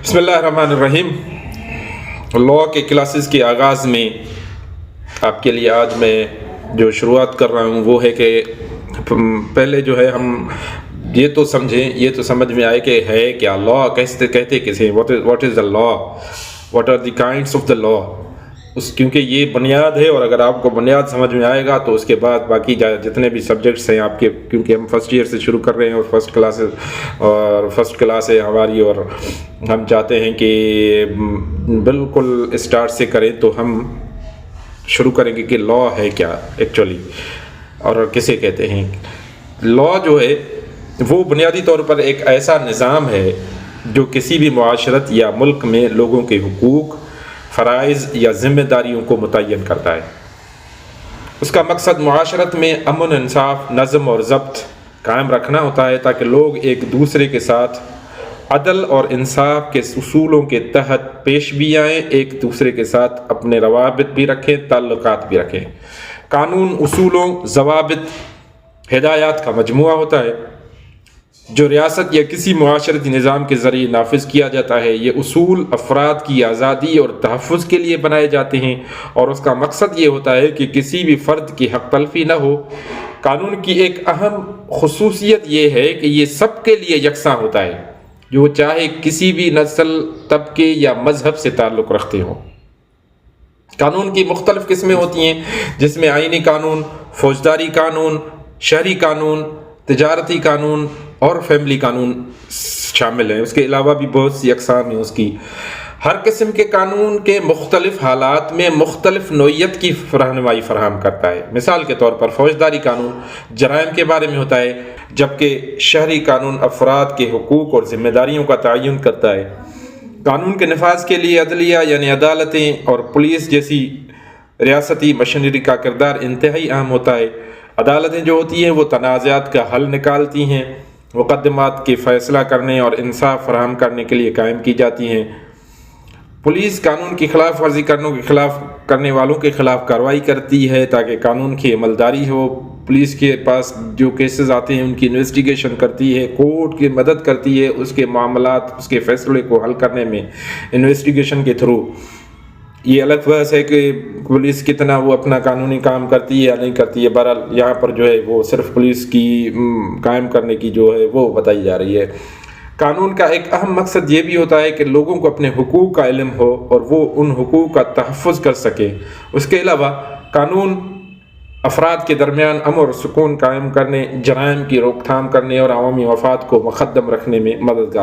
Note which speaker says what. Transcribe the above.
Speaker 1: بسم اللہ الرحمن الرحیم۔ لاء کے کلاسز کے آغاز میں آپ کے لیے آج میں جو شروعات کر رہا ہوں وہ ہے کہ پہلے جو ہے ہم یہ تو سمجھیں، یہ تو سمجھ میں آئے کہ ہے کیا لاء، کہتے کسے، what is the law, what are the kinds of the law, کیونکہ یہ بنیاد ہے، اور اگر آپ کو بنیاد سمجھ میں آئے گا تو اس کے بعد باقی جتنے بھی سبجیکٹس ہیں آپ کے، کیونکہ ہم فرسٹ ایئر سے شروع کر رہے ہیں اور فرسٹ کلاس ہے ہماری، اور ہم چاہتے ہیں کہ بالکل اسٹارٹ سے کریں، تو ہم شروع کریں گے کہ لاء ہے کیا ایکچولی اور کسے کہتے ہیں۔ لاء جو ہے وہ بنیادی طور پر ایک ایسا نظام ہے جو کسی بھی معاشرت یا ملک میں لوگوں کے حقوق، فرائض یا ذمہ داریوں کو متعین کرتا ہے۔ اس کا مقصد معاشرت میں امن، انصاف، نظم اور ضبط قائم رکھنا ہوتا ہے تاکہ لوگ ایک دوسرے کے ساتھ عدل اور انصاف کے اصولوں کے تحت پیش بھی آئیں، ایک دوسرے کے ساتھ اپنے روابط بھی رکھیں، تعلقات بھی رکھیں۔ قانون اصولوں، ضوابط، ہدایات کا مجموعہ ہوتا ہے جو ریاست یا کسی معاشرتی نظام کے ذریعے نافذ کیا جاتا ہے۔ یہ اصول افراد کی آزادی اور تحفظ کے لیے بنائے جاتے ہیں اور اس کا مقصد یہ ہوتا ہے کہ کسی بھی فرد کی حق تلفی نہ ہو۔ قانون کی ایک اہم خصوصیت یہ ہے کہ یہ سب کے لیے یکساں ہوتا ہے، جو چاہے کسی بھی نسل، طبقے یا مذہب سے تعلق رکھتے ہوں۔ قانون کی مختلف قسمیں ہوتی ہیں، جس میں آئینی قانون، فوجداری قانون، شہری قانون، تجارتی قانون اور فیملی قانون شامل ہیں۔ اس کے علاوہ بھی بہت سی اقسام ہیں اس کی۔ ہر قسم کے قانون کے مختلف حالات میں مختلف نوعیت کی رہنمائی فراہم کرتا ہے۔ مثال کے طور پر فوجداری قانون جرائم کے بارے میں ہوتا ہے، جبکہ شہری قانون افراد کے حقوق اور ذمہ داریوں کا تعین کرتا ہے۔ قانون کے نفاذ کے لیے عدلیہ یعنی عدالتیں اور پولیس جیسی ریاستی مشینری کا کردار انتہائی اہم ہوتا ہے۔ عدالتیں جو ہوتی ہیں وہ تنازعات کا حل نکالتی ہیں، مقدمات کے فیصلہ کرنے اور انصاف فراہم کرنے کے لیے قائم کی جاتی ہیں۔ پولیس قانون کی خلاف ورزی کرنے والوں کے خلاف کارروائی کرتی ہے تاکہ قانون کی عملداری ہو۔ پولیس کے پاس جو کیسز آتے ہیں ان کی انویسٹیگیشن کرتی ہے، کورٹ کی مدد کرتی ہے اس کے معاملات، اس کے فیصلے کو حل کرنے میں انویسٹیگیشن کے تھرو۔ یہ الگ بحث ہے کہ پولیس کتنا وہ اپنا قانونی کام کرتی ہے یا نہیں کرتی ہے۔ بہرحال یہاں پر جو ہے وہ صرف پولیس کی قائم کرنے کی جو ہے وہ بتائی جا رہی ہے۔ قانون کا ایک اہم مقصد یہ بھی ہوتا ہے کہ لوگوں کو اپنے حقوق کا علم ہو اور وہ ان حقوق کا تحفظ کر سکے۔ اس کے علاوہ قانون افراد کے درمیان امن اور سکون قائم کرنے، جرائم کی روک تھام کرنے اور عوامی مفاد کو مقدم رکھنے میں مددگار